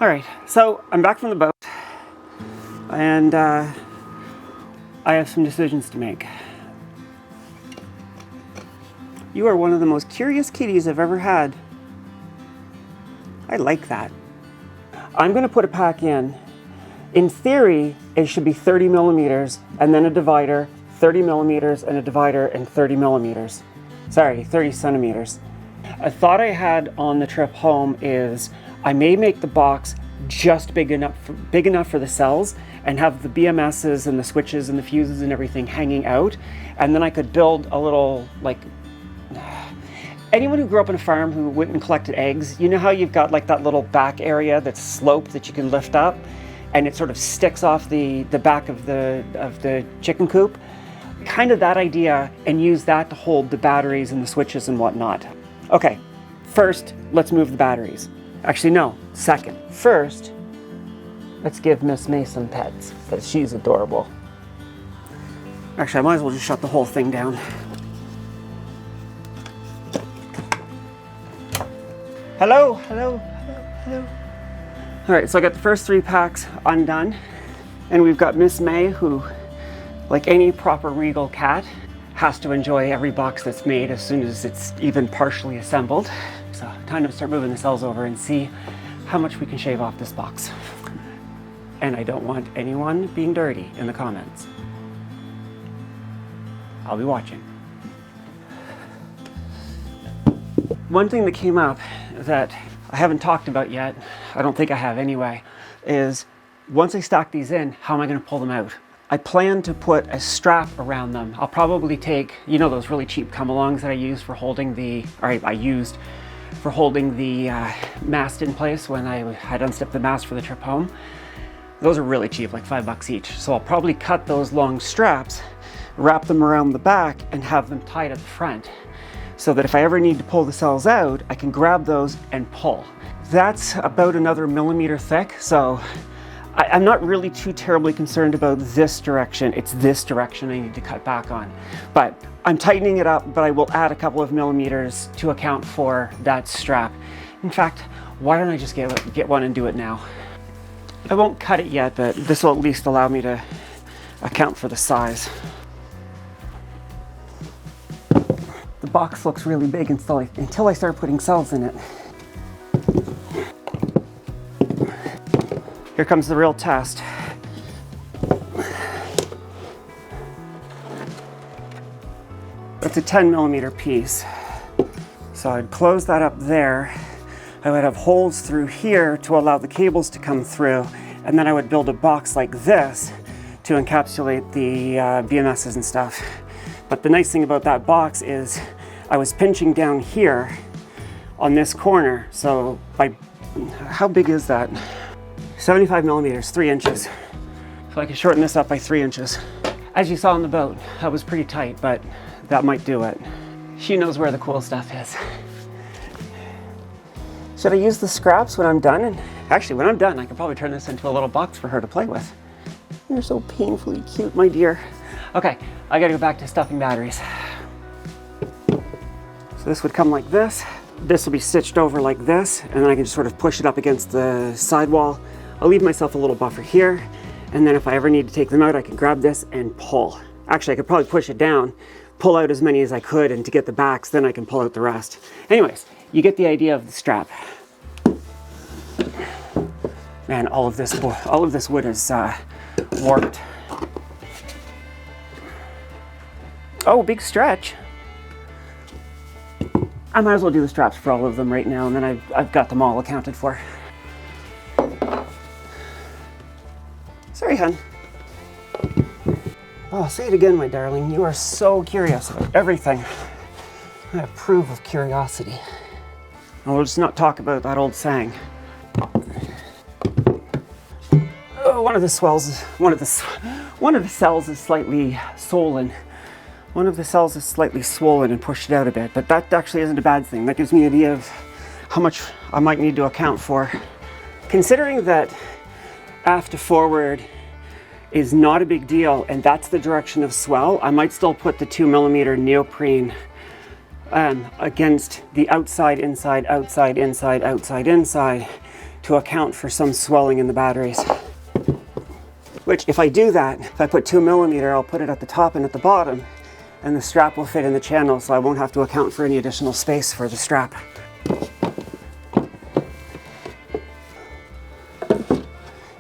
All right, so I'm back from the boat, and I have some decisions to make. You are one of the most curious kitties I've ever had. I like that. I'm gonna put a pack in. In theory, it should be 30 millimeters, and then a divider, 30 millimeters, and a divider, and 30 millimeters. Sorry, 30 centimeters. A thought I had on the trip home is I may make the box just big enough for the cells and have the BMSs and the switches and the fuses and everything hanging out, and then I could build a little, like, anyone who grew up on a farm who went and collected eggs, you know how you've got like that little back area that's sloped that you can lift up and it sort of sticks off the back of the chicken coop? Kind of that idea, and use that to hold the batteries and the switches and whatnot. Okay, first, let's move the batteries. Actually, no, second. First, let's give Miss May some pets, because she's adorable. Actually, I might as well just shut the whole thing down. Hello, hello, hello, hello. All right, so I got the first 3 packs undone, and we've got Miss May, who, like any proper regal cat, has to enjoy every box that's made as soon as it's even partially assembled. So time to start moving the cells over and see how much we can shave off this box. And I don't want anyone being dirty in the comments. I'll be watching. One thing that came up that I haven't talked about yet, I don't think I have anyway, is once I stack these in, how am I going to pull them out? I plan to put a strap around them. I'll probably take, you know, those really cheap come-alongs that I used for holding the, mast in place when I had unzipped the mast for the trip home. Those are really cheap, like $5 each. So I'll probably cut those long straps, wrap them around the back, and have them tied at the front, so that if I ever need to pull the cells out, I can grab those and pull. That's about another millimeter thick, so I'm not really too terribly concerned about this direction. It's this direction I need to cut back on. But I'm tightening it up, but I will add a couple of millimeters to account for that strap. In fact, why don't I just get one and do it now? I won't cut it yet, but this will at least allow me to account for the size. The box looks really big until I start putting cells in it. Here comes the real test. It's a 10 millimeter piece. So I'd close that up there. I would have holes through here to allow the cables to come through, and then I would build a box like this to encapsulate the BMSs and stuff. But the nice thing about that box is I was pinching down here on this corner. So how big is that? 75 millimeters, 3 inches. So I can shorten this up by 3 inches. As you saw on the boat, that was pretty tight, but that might do it. She knows where the cool stuff is. Should I use the scraps when I'm done? And actually, when I'm done, I can probably turn this into a little box for her to play with. You're so painfully cute, my dear. Okay, I gotta go back to stuffing batteries. So this would come like this. This will be stitched over like this, and then I can just sort of push it up against the sidewall. I'll leave myself a little buffer here, and then if I ever need to take them out, I can grab this and pull. Actually, I could probably push it down, pull out as many as I could, and to get the backs, then I can pull out the rest. Anyways, you get the idea of the strap. Man, all of this wood is warped. Oh, big stretch. I might as well do the straps for all of them right now, and then I've got them all accounted for. Sorry, hon. Oh, say it again, my darling. You are so curious about everything. I approve of curiosity. And we'll just not talk about that old saying. Oh, one of the cells is slightly swollen. One of the cells is slightly swollen and pushed it out a bit, but that actually isn't a bad thing. That gives me an idea of how much I might need to account for. Considering that aft to forward is not a big deal, and that's the direction of swell, I might still put the 2 millimeter neoprene against the outside, inside, outside, inside, outside, inside, to account for some swelling in the batteries. Which, if I do that, if I put 2mm, I'll put it at the top and at the bottom, and the strap will fit in the channel, so I won't have to account for any additional space for the strap.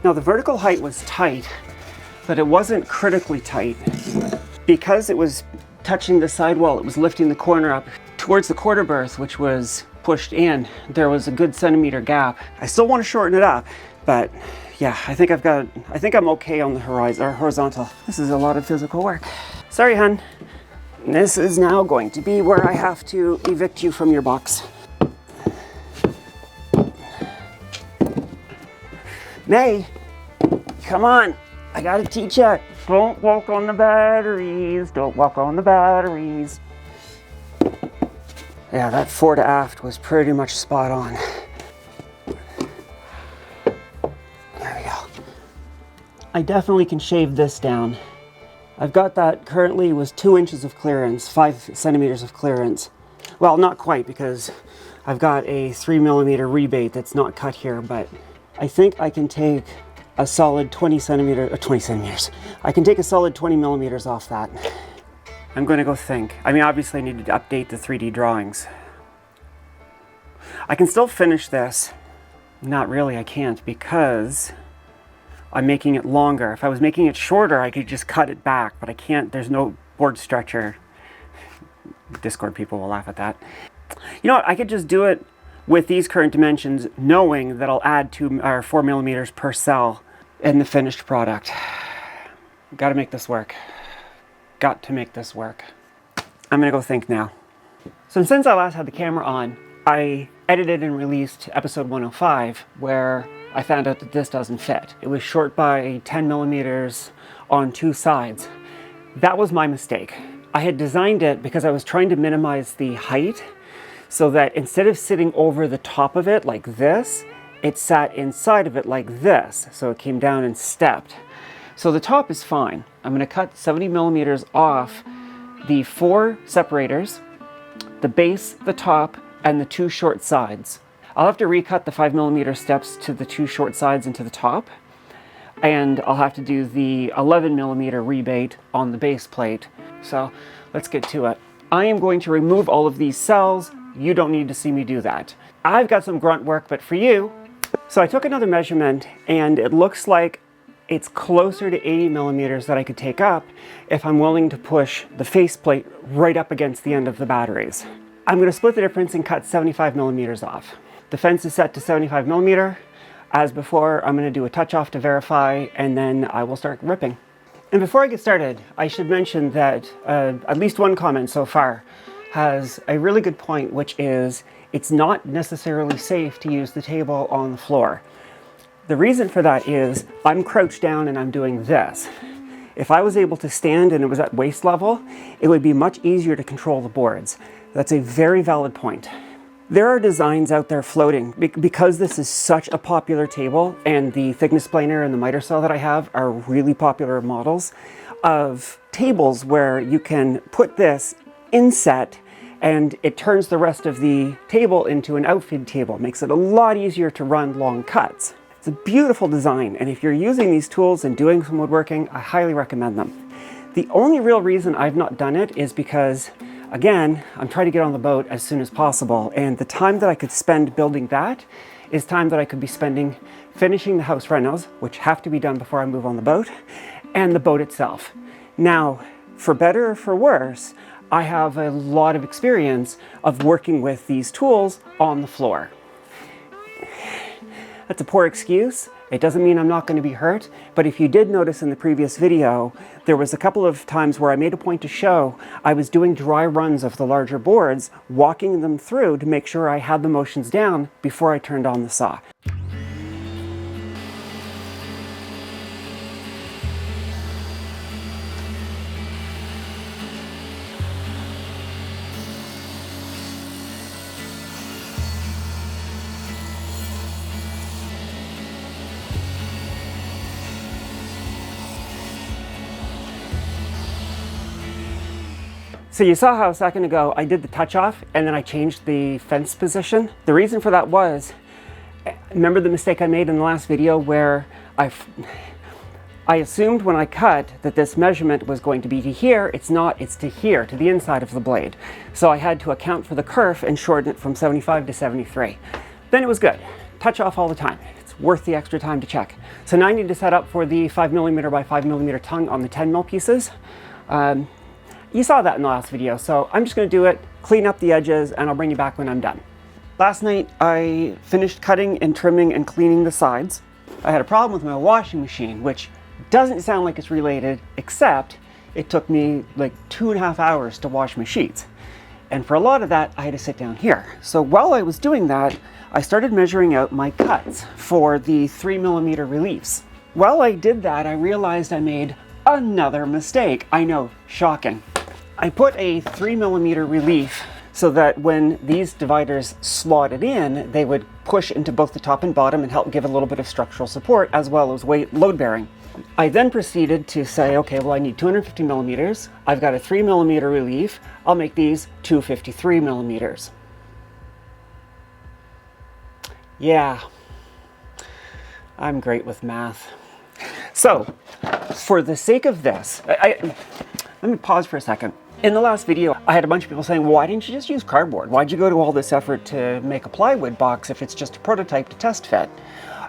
Now, the vertical height was tight, but it wasn't critically tight. Because it was touching the sidewall, it was lifting the corner up towards the quarter berth, which was pushed in. There was a good centimeter gap. I still want to shorten it up, but yeah, I think I'm okay on the horizontal. This is a lot of physical work. Sorry, hun. This is now going to be where I have to evict you from your box. May, come on. I gotta teach you. Don't walk on the batteries. Don't walk on the batteries. Yeah, that fore to aft was pretty much spot on. There we go. I definitely can shave this down. I've got that currently was 2 inches of clearance, 5 centimeters of clearance. Well, not quite, because I've got a 3mm rebate that's not cut here, but I think I can take a solid 20 centimeters. I can take a solid 20mm off that. I'm going to go think. I mean, obviously I need to update the 3D drawings. I can still finish this. Not really, I can't, because I'm making it longer. If I was making it shorter, I could just cut it back, but I can't. There's no board stretcher. Discord people will laugh at that. You know what? I could just do it with these current dimensions, knowing that I'll add 4mm per cell in the finished product. Got to make this work. Got to make this work. I'm gonna go think now. So since I last had the camera on, I edited and released episode 105, where I found out that this doesn't fit. It was short by 10mm on 2 sides. That was my mistake. I had designed it because I was trying to minimize the height, so that instead of sitting over the top of it like this, it sat inside of it like this, so it came down and stepped. So the top is fine. I'm going to cut 70mm off the 4 separators, the base, the top, and the 2 short sides. I'll have to recut the 5mm steps to the 2 short sides and to the top, and I'll have to do the 11mm rebate on the base plate. So let's get to it. I am going to remove all of these cells. You don't need to see me do that. I've got some grunt work, but for you. So I took another measurement, and it looks like it's closer to 80mm that I could take up if I'm willing to push the faceplate right up against the end of the batteries. I'm going to split the difference and cut 75mm off. The fence is set to 75mm. As before, I'm going to do a touch off to verify, and then I will start ripping. And before I get started, I should mention that at least one comment so far has a really good point, which is it's not necessarily safe to use the table on the floor. The reason for that is I'm crouched down and I'm doing this. If I was able to stand and it was at waist level, it would be much easier to control the boards. That's a very valid point. There are designs out there floating, because this is such a popular table, and the thickness planer and the miter saw that I have are really popular models, of tables where you can put this inset and it turns the rest of the table into an outfit table. It makes it a lot easier to run long cuts. It's a beautiful design, and if you're using these tools and doing some woodworking, I highly recommend them. The only real reason I've not done it is because, again, I'm trying to get on the boat as soon as possible, and the time that I could spend building that is time that I could be spending finishing the house renos, which have to be done before I move on the boat, and the boat itself. Now, for better or for worse, I have a lot of experience of working with these tools on the floor. That's a poor excuse. It doesn't mean I'm not going to be hurt, but if you did notice in the previous video, there was a couple of times where I made a point to show I was doing dry runs of the larger boards, walking them through to make sure I had the motions down before I turned on the saw. So you saw how a second ago I did the touch off and then I changed the fence position. The reason for that was Remember the mistake I made in the last video where I assumed when I cut that this measurement was going to be to here. It's not, it's to here, to the inside of the blade. So I had to account for the kerf and shorten it from 75 to 73. Then it was good. Touch off all the time. It's worth the extra time to check. So now I need to set up for the 5mm by 5mm tongue on the 10mm pieces. You saw that in the last video, so I'm just going to do it, clean up the edges, and I'll bring you back when I'm done. Last night I finished cutting and trimming and cleaning the sides. I had a problem with my washing machine, which doesn't sound like it's related, except it took me like 2.5 hours to wash my sheets. And for a lot of that, I had to sit down here. So while I was doing that, I started measuring out my cuts for the 3mm reliefs. While I did that, I realized I made another mistake. I know, shocking. I put a 3mm relief so that when these dividers slotted in, they would push into both the top and bottom and help give a little bit of structural support as well as weight load bearing. I then proceeded to say, okay, well, I need 250mm. I've got a 3mm relief. I'll make these 253mm. Yeah, I'm great with math. So, for the sake of this, let me pause for a second. In the last video, I had a bunch of people saying, well, why didn't you just use cardboard? Why'd you go to all this effort to make a plywood box if it's just a prototype to test fit?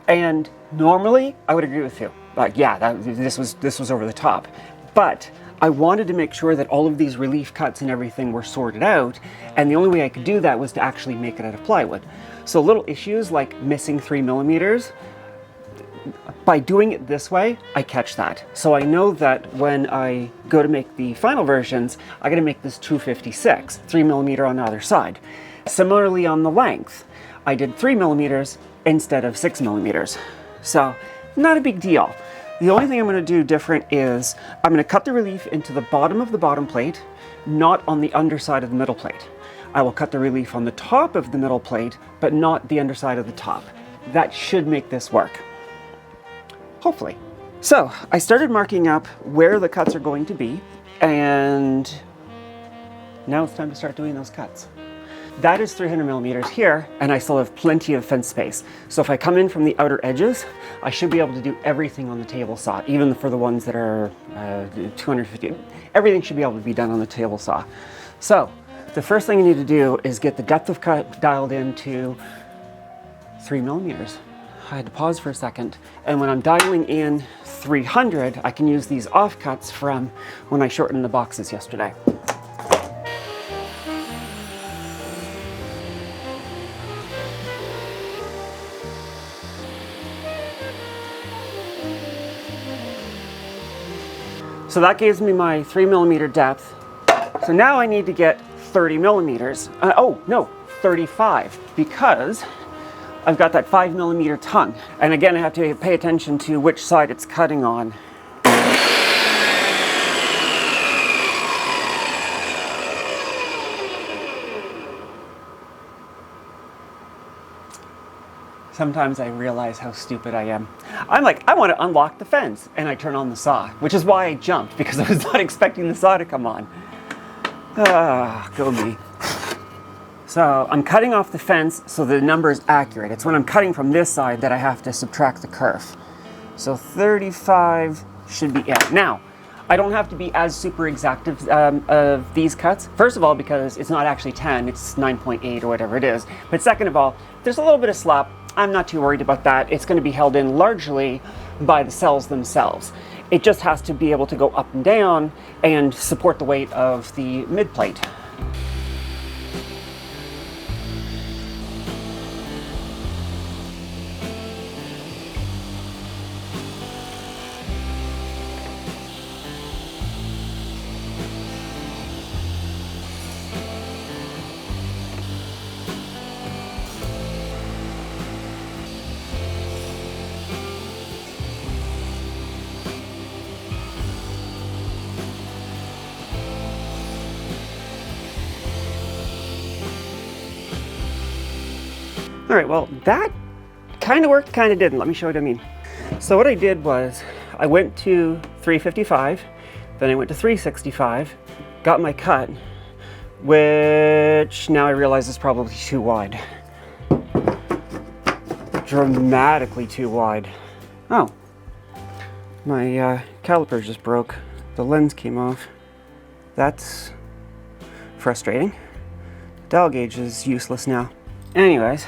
And normally, I would agree with you. Like, yeah, this was over the top. But I wanted to make sure that all of these relief cuts and everything were sorted out, and the only way I could do that was to actually make it out of plywood. So little issues like missing 3mm, by doing it this way, I catch that. So I know that when I go to make the final versions, I gotta make this 256, 3mm on the other side. Similarly on the length, I did 3mm instead of 6mm. So, not a big deal. The only thing I'm gonna do different is, I'm gonna cut the relief into the bottom of the bottom plate, not on the underside of the middle plate. I will cut the relief on the top of the middle plate, but not the underside of the top. That should make this work. Hopefully. So, I started marking up where the cuts are going to be, and now it's time to start doing those cuts. That is 300mm here, and I still have plenty of fence space. So if I come in from the outer edges, I should be able to do everything on the table saw, even for the ones that are 250. Everything should be able to be done on the table saw. So the first thing I need to do is get the depth of cut dialed into 3mm. I had to pause for a second, and when I'm dialing in 300, I can use these offcuts from when I shortened the boxes yesterday. So that gives me my 3mm depth. So now I need to get 30mm. Oh, no, 35, because I've got that 5mm tongue. And again, I have to pay attention to which side it's cutting on. Sometimes I realize how stupid I am. I'm like, I want to unlock the fence, and I turn on the saw, which is why I jumped, because I was not expecting the saw to come on. Ah, go me. So I'm cutting off the fence so the number is accurate. It's when I'm cutting from this side that I have to subtract the kerf. So 35 should be it. Now, I don't have to be as super exact of these cuts. First of all, because it's not actually 10, it's 9.8 or whatever it is. But second of all, there's a little bit of slop. I'm not too worried about that. It's going to be held in largely by the cells themselves. It just has to be able to go up and down and support the weight of the mid plate. All right, well, that kind of worked, kind of didn't. Let me show you what I mean. So what I did was I went to 355, then I went to 365, got my cut, which now I realize is probably too wide. dramatically too wide. Oh, my caliper just broke. The lens came off. That's frustrating. Dial gauge is useless now. Anyways,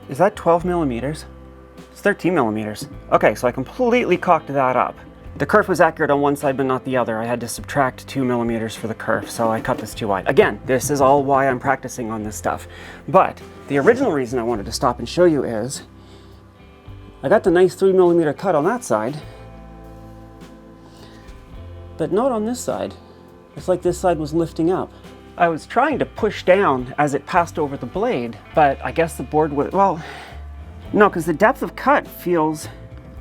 is that 12 millimeters? It's 13 millimeters. Okay, so I completely cocked that up. The kerf was accurate on one side, but not the other. I had to subtract 2 millimeters for the kerf, so I cut this too wide. Again, this is all why I'm practicing on this stuff. But the original reason I wanted to stop and show you is, I got the nice 3 millimeter cut on that side, but not on this side. It's like this side was lifting up. I was trying to push down as it passed over the blade, but I guess the board was, well, no, because the depth of cut feels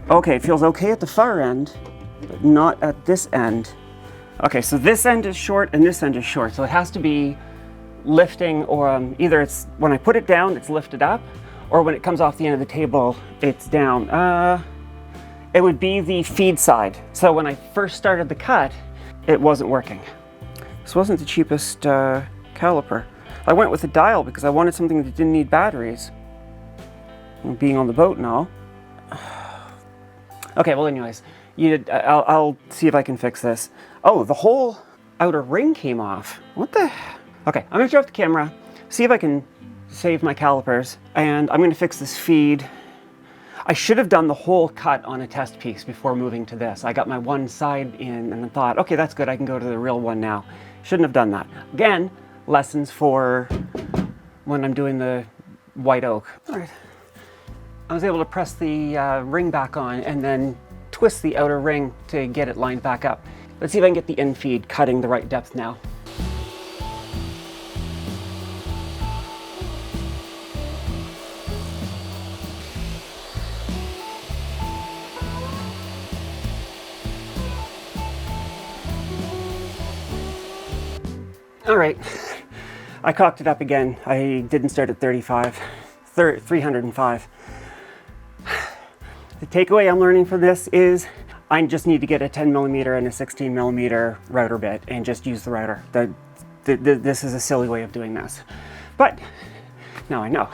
okay. It feels okay at the far end, but not at this end. Okay, so this end is short and this end is short, so it has to be lifting, or either it's, when I put it down, it's lifted up, or when it comes off the end of the table, it's down. It would be the feed side. So when I first started the cut, it wasn't working. This wasn't the cheapest caliper. I went with a dial because I wanted something that didn't need batteries. Being on the boat and all. Okay, well anyways, I'll see if I can fix this. Oh, the whole outer ring came off. What the? Okay, I'm gonna turn off the camera, see if I can save my calipers, and I'm gonna fix this feed. I should have done the whole cut on a test piece before moving to this. I got my one side in and then thought, okay, that's good, I can go to the real one now. Shouldn't have done that. Again, lessons for when I'm doing the white oak. All right. I was able to press the ring back on and then twist the outer ring to get it lined back up. Let's see if I can get the in-feed cutting the right depth now. All right, I cocked it up again. I didn't start at 305. The takeaway I'm learning from this is I just need to get a 10 millimeter and a 16 millimeter router bit and just use the router. This is a silly way of doing this. But now I know.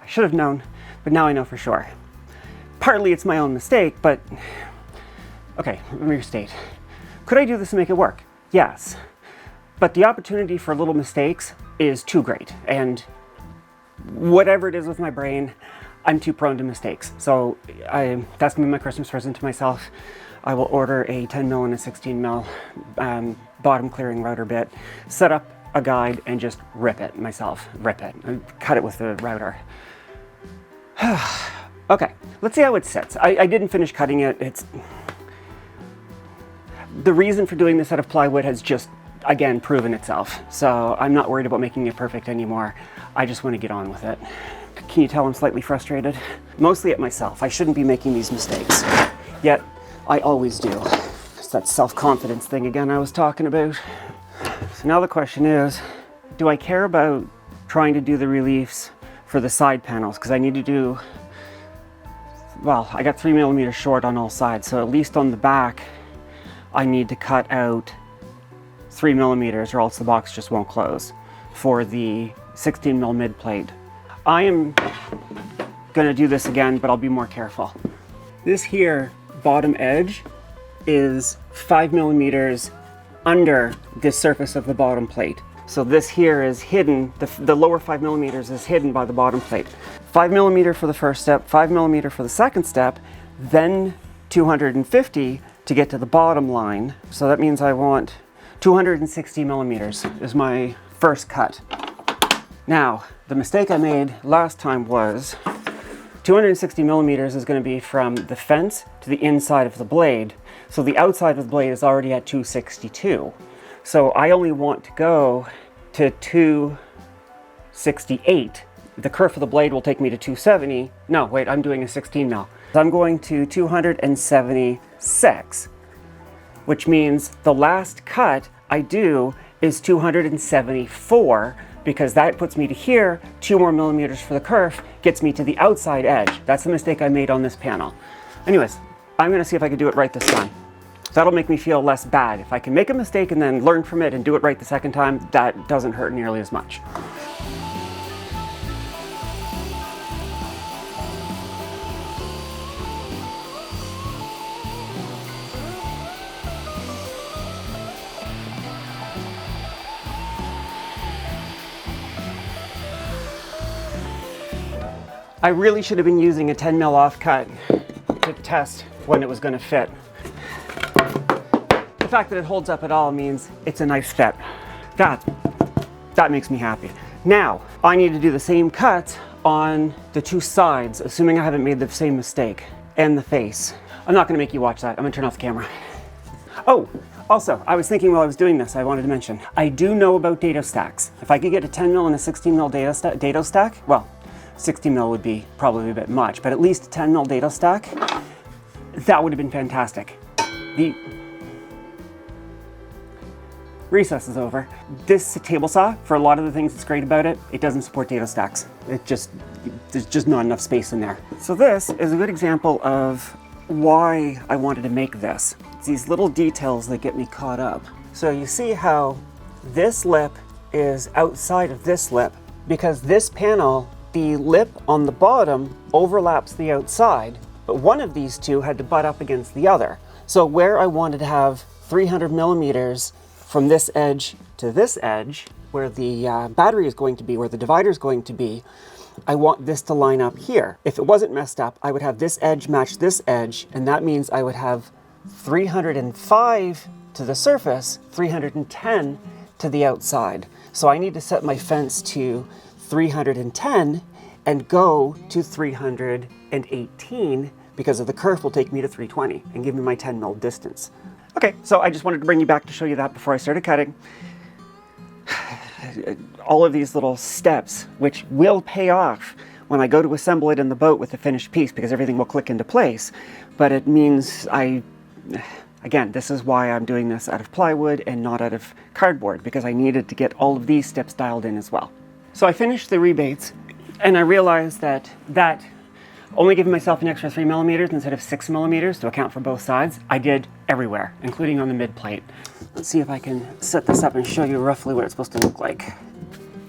I should have known, but now I know for sure. Partly it's my own mistake, but okay, let me restate. Could I do this and make it work? Yes. But the opportunity for little mistakes is too great. And whatever it is with my brain, I'm too prone to mistakes. So that's gonna be my Christmas present to myself. I will order a 10 mil and a 16 mil bottom clearing router bit, set up a guide and just rip it myself. Rip it, cut it with the router. Okay, let's see how it sits. I didn't finish cutting it. The reason for doing this out of plywood has just, again, proven itself. So I'm not worried about making it perfect anymore. I just want to get on with it. Can you tell I'm slightly frustrated? Mostly at myself. I shouldn't be making these mistakes. Yet, I always do. It's that self-confidence thing again I was talking about. So now the question is, do I care about trying to do the reliefs for the side panels? Because I need to do, well, I got 3 millimeters short on all sides, so at least on the back, I need to cut out 3 millimeters or else the box just won't close for the 16 mil mid plate. I am gonna do this again, but I'll be more careful. This here bottom edge is 5 millimeters under the surface of the bottom plate. So this here is hidden, the lower 5 millimeters is hidden by the bottom plate. 5 millimeter for the first step, 5 millimeter for the second step, then 250 to get to the bottom line. So that means I want 260 millimeters is my first cut. Now, the mistake I made last time was 260 millimeters is going to be from the fence to the inside of the blade. So the outside of the blade is already at 262. So I only want to go to 268. The kerf of the blade will take me to 270. No, wait, I'm doing a 16 mil. I'm going to 276, which means the last cut I do is 274, because that puts me to here, 2 more millimeters for the kerf, gets me to the outside edge. That's the mistake I made on this panel. Anyways, I'm gonna see if I can do it right this time. That'll make me feel less bad. If I can make a mistake and then learn from it and do it right the second time, that doesn't hurt nearly as much. I really should have been using a 10 mil offcut to test when it was going to fit. The fact that it holds up at all means it's a nice fit. That makes me happy. Now, I need to do the same cut on the two sides, assuming I haven't made the same mistake, and the face. I'm not gonna make you watch that. I'm gonna turn off the camera. Oh, also, I was thinking while I was doing this, I wanted to mention, I do know about dado stacks. If I could get a 10 mil and a 16 mil dado stack, well, 60 mil would be probably a bit much, but at least a 10 mil dado stack, that would have been fantastic. The recess is over. This table saw, for a lot of the things that's great about it, it doesn't support dado stacks. There's just not enough space in there. So this is a good example of why I wanted to make this. It's these little details that get me caught up. So you see how this lip is outside of this lip, because this panel, the lip on the bottom overlaps the outside, but one of these two had to butt up against the other. So where I wanted to have 300 millimeters from this edge to this edge, where the battery is going to be, where the divider is going to be, I want this to line up here. If it wasn't messed up, I would have this edge match this edge, and that means I would have 305 to the surface, 310 to the outside. So I need to set my fence to 310 and go to 318 because of the kerf will take me to 320 and give me my 10 mil distance. Okay, so I just wanted to bring you back to show you that before I started cutting. All of these little steps, which will pay off when I go to assemble it in the boat with the finished piece, because everything will click into place. But it means again, this is why I'm doing this out of plywood and not out of cardboard, because I needed to get all of these steps dialed in as well. So I finished the rebates, and I realized that only giving myself an extra 3 millimeters instead of 6 millimeters to account for both sides, I did everywhere, including on the mid plate. Let's see if I can set this up and show you roughly what it's supposed to look like.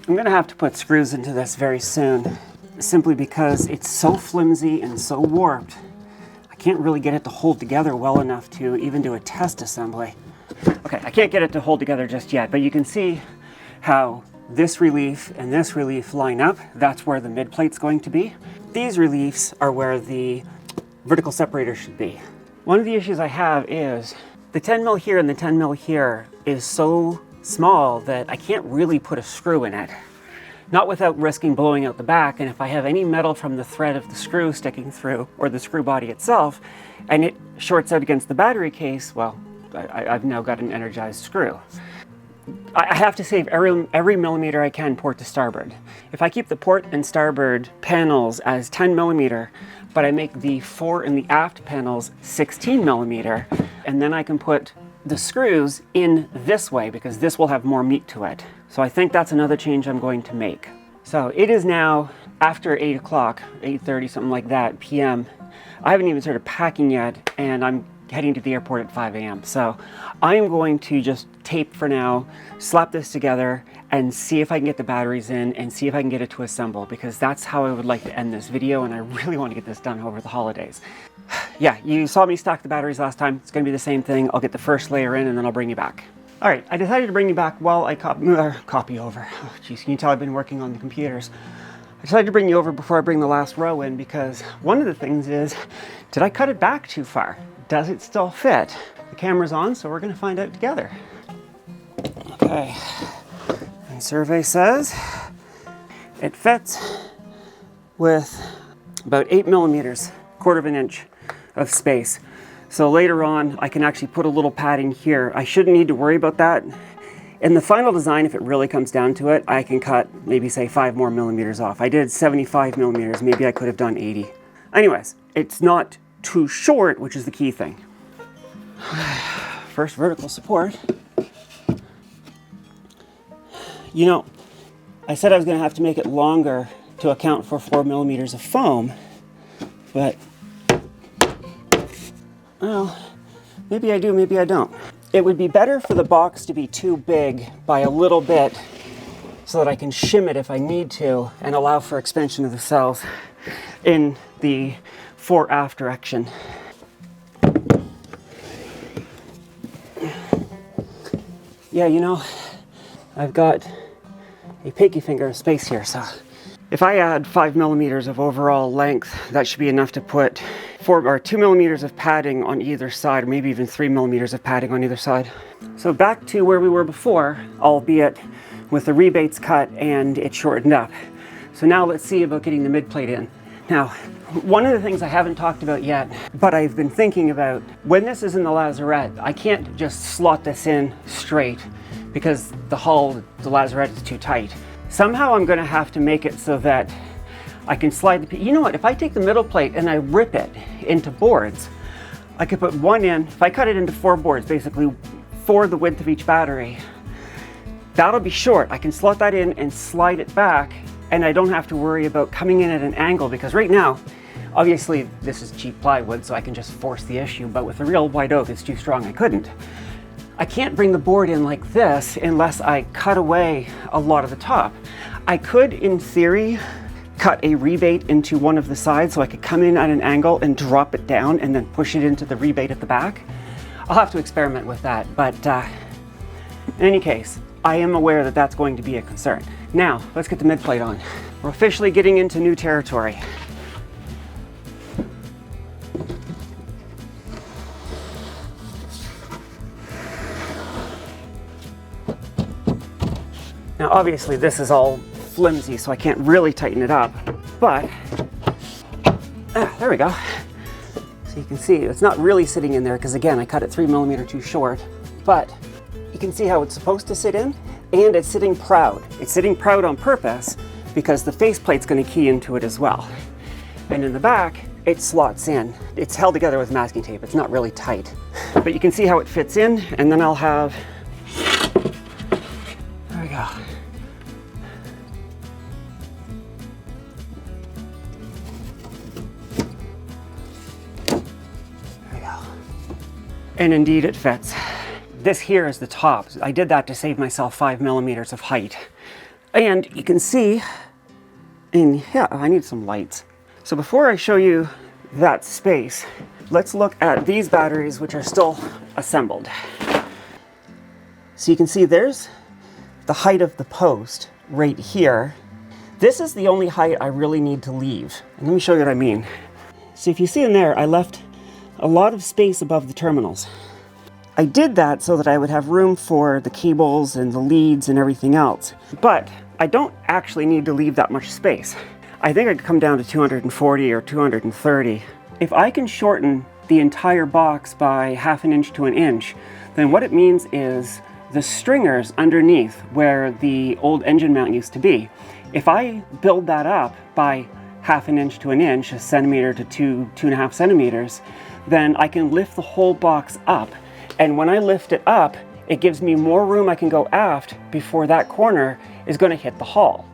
I'm gonna have to put screws into this very soon, simply because it's so flimsy and so warped. I can't really get it to hold together well enough to even do a test assembly. Okay, I can't get it to hold together just yet, but you can see how this relief and this relief line up. That's where the mid plate's going to be. These reliefs are where the vertical separator should be. One of the issues I have is the 10 mil here and the 10 mil here is so small that I can't really put a screw in it. Not without risking blowing out the back, and if I have any metal from the thread of the screw sticking through, or the screw body itself, and it shorts out against the battery case, well, I've now got an energized screw. I have to save every millimeter I can port to starboard. If I keep the port and starboard panels as 10 millimeter, but I make the fore and the aft panels 16 millimeter, and then I can put the screws in this way because this will have more meat to it. So I think that's another change I'm going to make. So it is now after 8 o'clock, 8:30, something like that, p.m. I haven't even started packing yet, and I'm heading to the airport at 5 a.m. So I'm going to just tape for now, slap this together, and see if I can get the batteries in and see if I can get it to assemble, because that's how I would like to end this video, and I really want to get this done over the holidays. Yeah, you saw me stack the batteries last time. It's going to be the same thing. I'll get the first layer in and then I'll bring you back. All right, I decided to bring you back while I copy over. Oh, geez, can you tell I've been working on the computers? I decided to bring you over before I bring the last row in, because one of the things is, did I cut it back too far? Does it still fit? The camera's on, so we're going to find out together. Okay, and survey says it fits with about 8 millimeters, quarter of an inch of space. So later on, I can actually put a little padding here. I shouldn't need to worry about that. In the final design, if it really comes down to it, I can cut maybe say 5 more millimeters off. I did 75 millimeters, maybe I could have done 80. Anyways, it's not too short, which is the key thing. First vertical support. You know, I said I was going to have to make it longer to account for 4 millimeters of foam, but, well, maybe I do, maybe I don't. It would be better for the box to be too big by a little bit so that I can shim it if I need to and allow for expansion of the cells in the fore-aft direction. Yeah, you know, I've got a pinky finger of space here, so If I add 5 millimeters of overall length, that should be enough to put 2 millimeters of padding on either side, or maybe even 3 millimeters of padding on either side. So back to where we were before, albeit with the rebates cut and it shortened up. So now let's see about getting the mid plate in. Now, one of the things I haven't talked about yet, but I've been thinking about, when this is in the lazarette, I can't just slot this in straight because the lazarette is too tight. Somehow I'm going to have to make it so that I can slide the piece. You know what, if I take the middle plate and I rip it into boards, I could put one in. If I cut it into 4 boards, basically 4 the width of each battery, that'll be short. I can slot that in and slide it back, and I don't have to worry about coming in at an angle, because right now, obviously this is cheap plywood, so I can just force the issue, but with a real white oak, it's too strong, I couldn't. I can't bring the board in like this unless I cut away a lot of the top. I could, in theory, cut a rebate into one of the sides so I could come in at an angle and drop it down and then push it into the rebate at the back. I'll have to experiment with that, but in any case, I am aware that that's going to be a concern. Now, let's get the mid plate on. We're officially getting into new territory. Now, obviously, this is all flimsy, so I can't really tighten it up, but there we go. So you can see it's not really sitting in there because, again, I cut it 3 millimeters too short, but you can see how it's supposed to sit in, and it's sitting proud. It's sitting proud on purpose because the faceplate's going to key into it as well. And in the back, it slots in. It's held together with masking tape. It's not really tight, but you can see how it fits in, and then I'll have, there we go. And indeed it fits. This here is the top. I did that to save myself 5 millimeters of height. And you can see, and yeah, I need some lights. So before I show you that space, let's look at these batteries, which are still assembled. So you can see there's the height of the post right here. This is the only height I really need to leave. And let me show you what I mean. So if you see in there, I left a lot of space above the terminals. I did that so that I would have room for the cables and the leads and everything else. But I don't actually need to leave that much space. I think I could come down to 240 or 230. If I can shorten the entire box by 1/2 inch to 1 inch, then what it means is the stringers underneath where the old engine mount used to be, if I build that up by 1/2 inch to 1 inch, 1 centimeter to 2.5 centimeters, then I can lift the whole box up. And when I lift it up, it gives me more room I can go aft before that corner is going to hit the hull.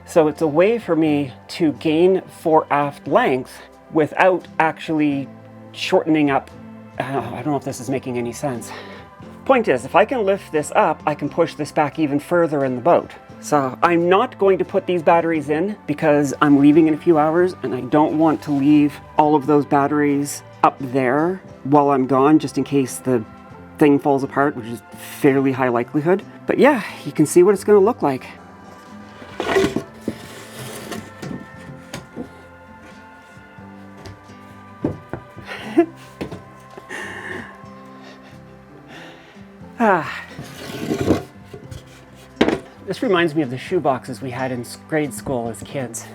So it's a way for me to gain fore aft length without actually shortening up. I don't know if this is making any sense. Point is, if I can lift this up, I can push this back even further in the boat. So I'm not going to put these batteries in because I'm leaving in a few hours, and I don't want to leave all of those batteries up there while I'm gone, just in case the thing falls apart, which is fairly high likelihood. But yeah, you can see what it's going to look like. This reminds me of the shoe boxes we had in grade school as kids.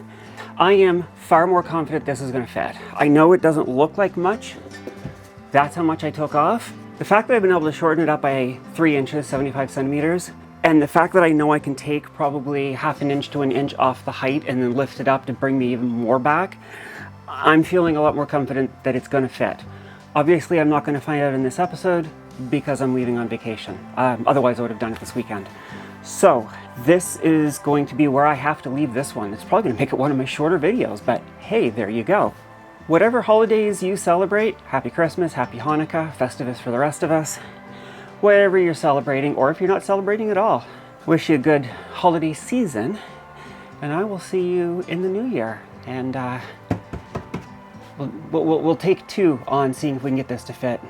I am far more confident this is going to fit. I know it doesn't look like much. That's how much I took off. The fact that I've been able to shorten it up by 3 inches, 75 centimeters, and the fact that I know I can take probably 1/2 inch to 1 inch off the height and then lift it up to bring me even more back, I'm feeling a lot more confident that it's going to fit. Obviously, I'm not going to find out in this episode because I'm leaving on vacation. Otherwise, I would have done it this weekend. So this is going to be where I have to leave this one. It's probably going to make it one of my shorter videos, but hey, there you go. Whatever holidays you celebrate, Happy Christmas, Happy Hanukkah, Festivus for the rest of us, whatever you're celebrating, or if you're not celebrating at all, wish you a good holiday season, and I will see you in the new year. And we'll take 2 on seeing if we can get this to fit.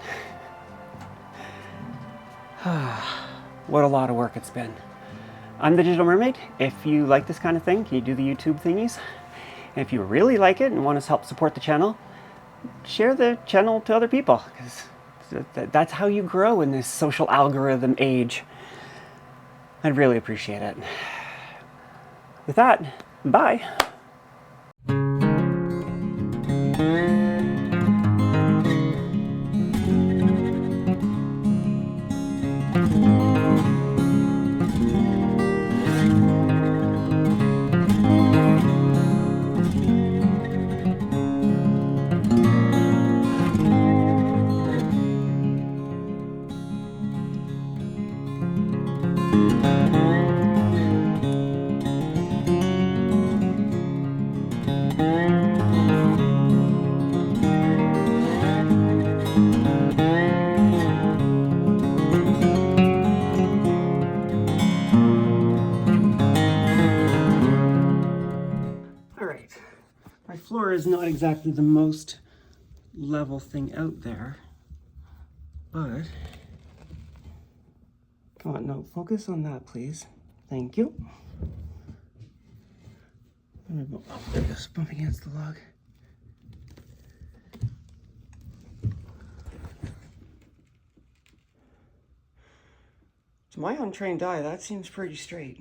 What a lot of work it's been. I'm the Digital Mermaid. If you like this kind of thing, you do the YouTube thingies. And if you really like it and want to help support the channel, share the channel to other people, because that's how you grow in this social algorithm age. I'd really appreciate it. With that, bye. My floor is not exactly the most level thing out there, but come on, no, focus on that, please. Thank you. I'm gonna go up this, bump against the log. To my untrained eye, that seems pretty straight.